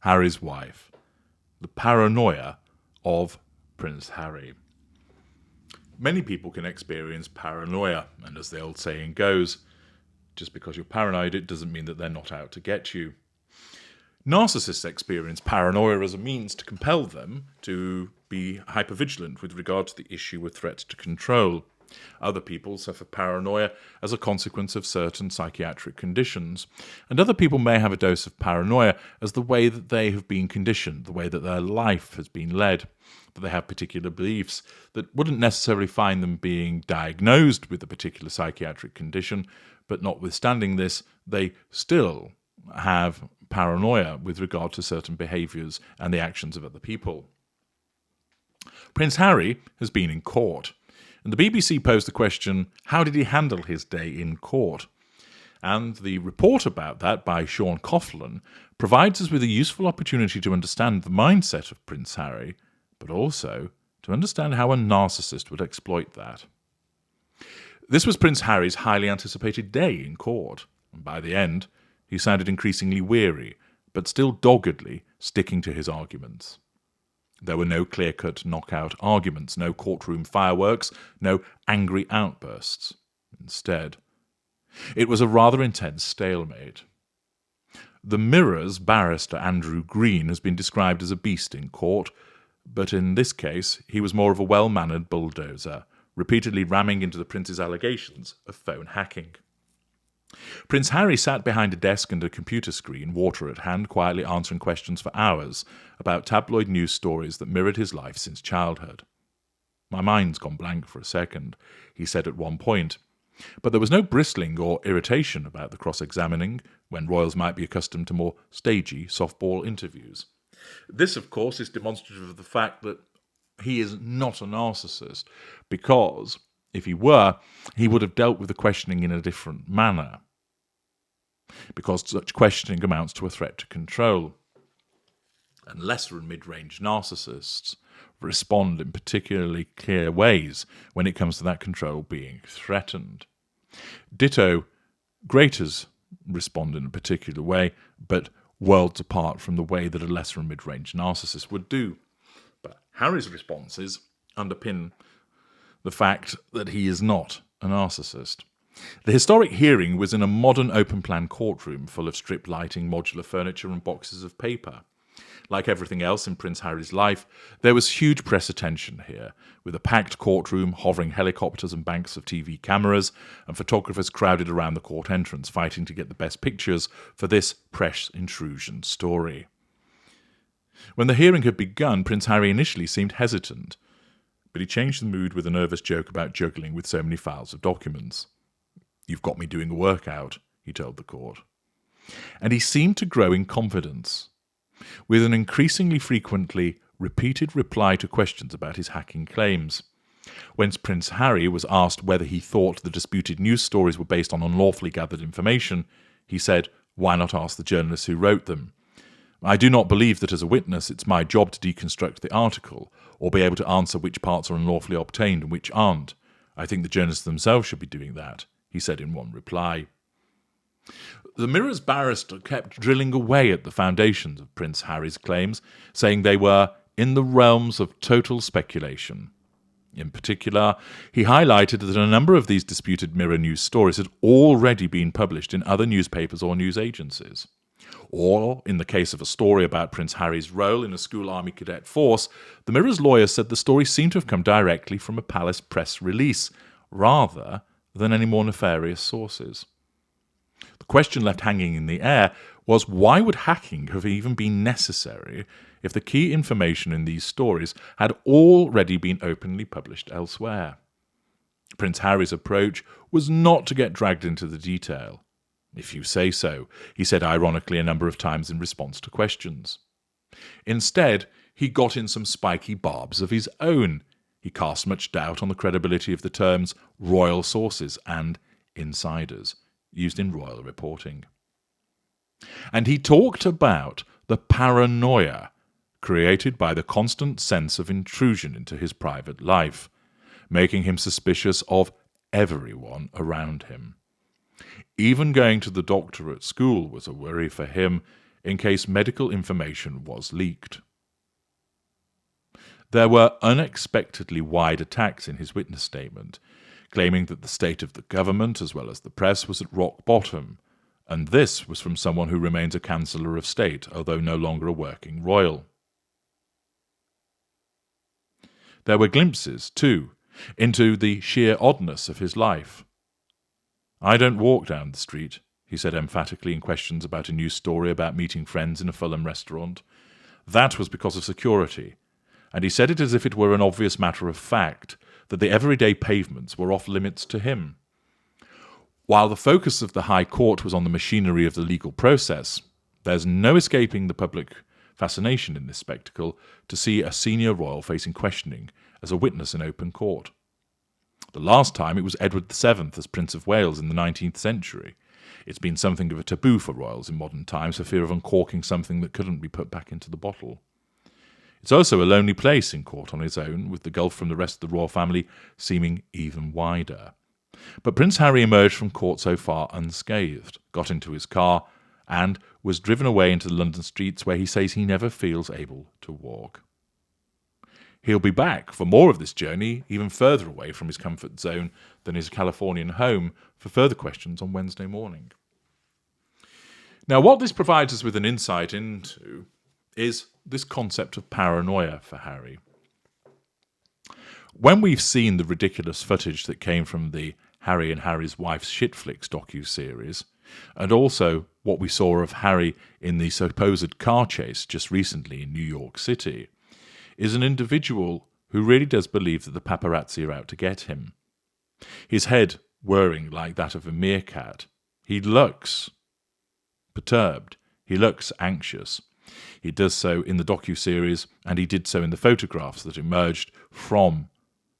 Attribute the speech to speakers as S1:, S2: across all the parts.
S1: Harry's wife. The paranoia of Prince Harry. Many people can experience paranoia, and as the old saying goes, just because you're paranoid, it doesn't mean that they're not out to get you. Narcissists experience paranoia as a means to compel them to be hypervigilant with regard to the issue of threat to control. Other people suffer paranoia as a consequence of certain psychiatric conditions, and other people may have a dose of paranoia as the way that they have been conditioned, the way that their life has been led, that they have particular beliefs that wouldn't necessarily find them being diagnosed with a particular psychiatric condition, but notwithstanding this, they still have paranoia with regard to certain behaviours and the actions of other people. Prince Harry has been in court, and the BBC posed the question, how did he handle his day in court? And the report about that by Sean Coughlin provides us with a useful opportunity to understand the mindset of Prince Harry, but also to understand how a narcissist would exploit that. This was Prince Harry's highly anticipated day in court, and by the end, he sounded increasingly weary, but still doggedly sticking to his arguments. There were no clear-cut knockout arguments, no courtroom fireworks, no angry outbursts. Instead, it was a rather intense stalemate. The Mirror's barrister Andrew Green has been described as a beast in court, but in this case he was more of a well-mannered bulldozer, repeatedly ramming into the Prince's allegations of phone hacking. Prince Harry sat behind a desk and a computer screen, water at hand, quietly answering questions for hours about tabloid news stories that mirrored his life since childhood. "My mind's gone blank for a second," he said at one point. But there was no bristling or irritation about the cross-examining, when royals might be accustomed to more stagey softball interviews. This, of course, is demonstrative of the fact that he is not a narcissist, because if he were, he would have dealt with the questioning in a different manner, because such questioning amounts to a threat to control. And lesser and mid-range narcissists respond in particularly clear ways when it comes to that control being threatened. Ditto, greaters respond in a particular way, but worlds apart from the way that a lesser and mid-range narcissist would do. But Harry's responses underpin the fact that he is not a narcissist. The historic hearing was in a modern open-plan courtroom full of strip lighting, modular furniture and boxes of paper. Like everything else in Prince Harry's life, there was huge press attention here, with a packed courtroom, hovering helicopters and banks of TV cameras, and photographers crowded around the court entrance, fighting to get the best pictures for this press intrusion story. When the hearing had begun, Prince Harry initially seemed hesitant, but he changed the mood with a nervous joke about juggling with so many files of documents. "You've got me doing a workout," he told the court. And he seemed to grow in confidence, with an increasingly frequently repeated reply to questions about his hacking claims. When Prince Harry was asked whether he thought the disputed news stories were based on unlawfully gathered information, he said, "Why not ask the journalists who wrote them? I do not believe that as a witness it's my job to deconstruct the article, or be able to answer which parts are unlawfully obtained and which aren't. I think the journalists themselves should be doing that," he said in one reply. The Mirror's barrister kept drilling away at the foundations of Prince Harry's claims, saying they were in the realms of total speculation. In particular, he highlighted that a number of these disputed Mirror news stories had already been published in other newspapers or news agencies. Or, in the case of a story about Prince Harry's role in a school army cadet force, the Mirror's lawyer said the story seemed to have come directly from a palace press release, rather than any more nefarious sources. The question left hanging in the air was, why would hacking have even been necessary if the key information in these stories had already been openly published elsewhere? Prince Harry's approach was not to get dragged into the detail. "If you say so," he said ironically a number of times in response to questions. Instead, he got in some spiky barbs of his own. He cast much doubt on the credibility of the terms royal sources and insiders used in royal reporting. And he talked about the paranoia created by the constant sense of intrusion into his private life, making him suspicious of everyone around him. Even going to the doctor at school was a worry for him, in case medical information was leaked. There were unexpectedly wide attacks in his witness statement, claiming that the state of the government as well as the press was at rock bottom, and this was from someone who remains a Chancellor of State, although no longer a working royal. There were glimpses, too, into the sheer oddness of his life. "I don't walk down the street," he said emphatically in questions about a news story about meeting friends in a Fulham restaurant. That was because of security, and he said it as if it were an obvious matter of fact that the everyday pavements were off limits to him. While the focus of the High Court was on the machinery of the legal process, there's no escaping the public fascination in this spectacle to see a senior royal facing questioning as a witness in open court. The last time it was Edward VII as Prince of Wales in the 19th century. It's been something of a taboo for royals in modern times for fear of uncorking something that couldn't be put back into the bottle. It's also a lonely place in court on its own, with the gulf from the rest of the royal family seeming even wider. But Prince Harry emerged from court so far unscathed, got into his car, and was driven away into the London streets where he says he never feels able to walk. He'll be back for more of this journey, even further away from his comfort zone than his Californian home, for further questions on Wednesday morning. Now, what this provides us with an insight into is this concept of paranoia for Harry. When we've seen the ridiculous footage that came from the Harry and Harry's Wife's Shitflix docu-series, and also what we saw of Harry in the supposed car chase just recently in New York City, is an individual who really does believe that the paparazzi are out to get him. His head whirring like that of a meerkat. He looks perturbed. He looks anxious. He does so in the docu-series, and he did so in the photographs that emerged from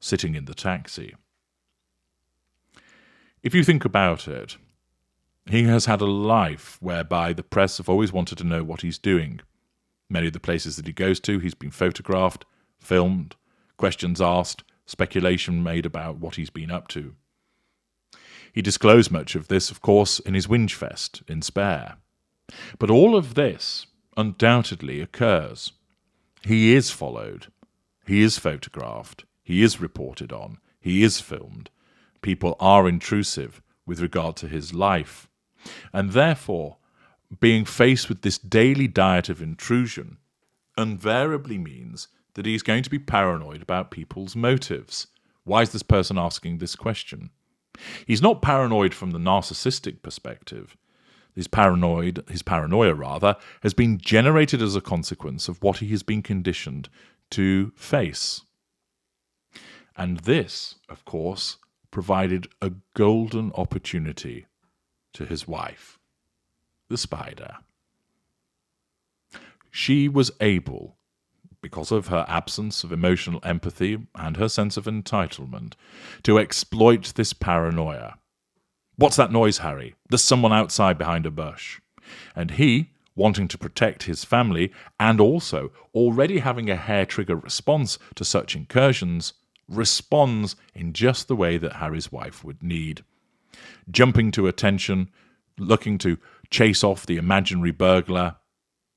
S1: sitting in the taxi. If you think about it, he has had a life whereby the press have always wanted to know what he's doing. Many of the places that he goes to, he's been photographed, filmed, questions asked, speculation made about what he's been up to. He disclosed much of this, of course, in his Whinge-fest in Spare. But all of this undoubtedly occurs. He is followed. He is photographed. He is reported on. He is filmed. People are intrusive with regard to his life. And therefore, being faced with this daily diet of intrusion invariably means that he's going to be paranoid about people's motives. Why is this person asking this question? He's not paranoid from the narcissistic perspective. His paranoia rather, has been generated as a consequence of what he has been conditioned to face. And this, of course, provided a golden opportunity to his wife, the spider. She was able, because of her absence of emotional empathy and her sense of entitlement, to exploit this paranoia. "What's that noise, Harry? There's someone outside behind a bush." And he, wanting to protect his family, and also already having a hair-trigger response to such incursions, responds in just the way that Harry's wife would need. Jumping to attention, looking to chase off the imaginary burglar,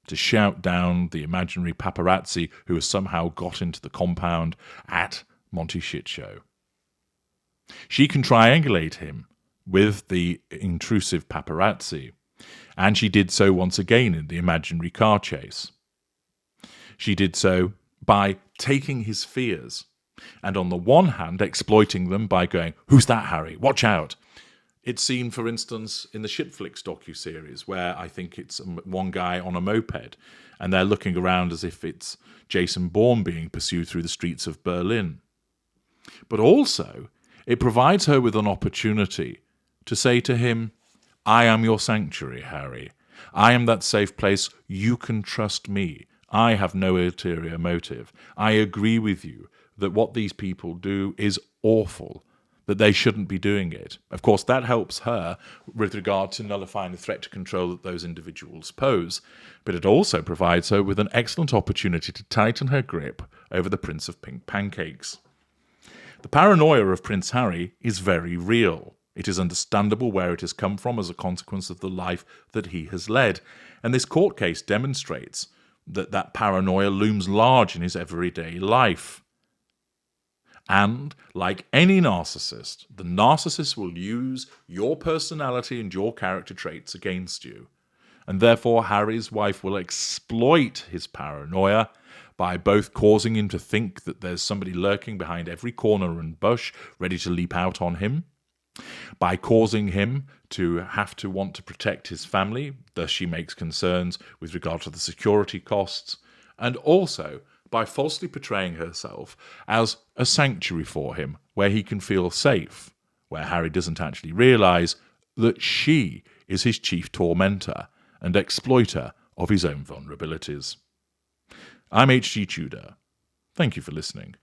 S1: to shout down the imaginary paparazzi who has somehow got into the compound at Monty Shitshow. She can triangulate him with the intrusive paparazzi, and she did so once again in the imaginary car chase. She did so by taking his fears, and on the one hand exploiting them by going, "Who's that, Harry? Watch out." It's seen, for instance, in the Shitflix docu-series, where I think it's one guy on a moped, and they're looking around as if it's Jason Bourne being pursued through the streets of Berlin. But also, it provides her with an opportunity to say to him, "I am your sanctuary, Harry. I am that safe place. You can trust me. I have no ulterior motive. I agree with you that what these people do is awful, that they shouldn't be doing it." Of course, that helps her with regard to nullifying the threat to control that those individuals pose, but it also provides her with an excellent opportunity to tighten her grip over the Prince of Pink Pancakes. The paranoia of Prince Harry is very real. It is understandable where it has come from as a consequence of the life that he has led. And this court case demonstrates that paranoia looms large in his everyday life. And like any narcissist, the narcissist will use your personality and your character traits against you. And therefore, Harry's wife will exploit his paranoia by both causing him to think that there's somebody lurking behind every corner and bush ready to leap out on him, by causing him to have to want to protect his family, thus she makes concerns with regard to the security costs, and also by falsely portraying herself as a sanctuary for him, where he can feel safe, where Harry doesn't actually realise that she is his chief tormentor and exploiter of his own vulnerabilities. I'm H.G. Tudor. Thank you for listening.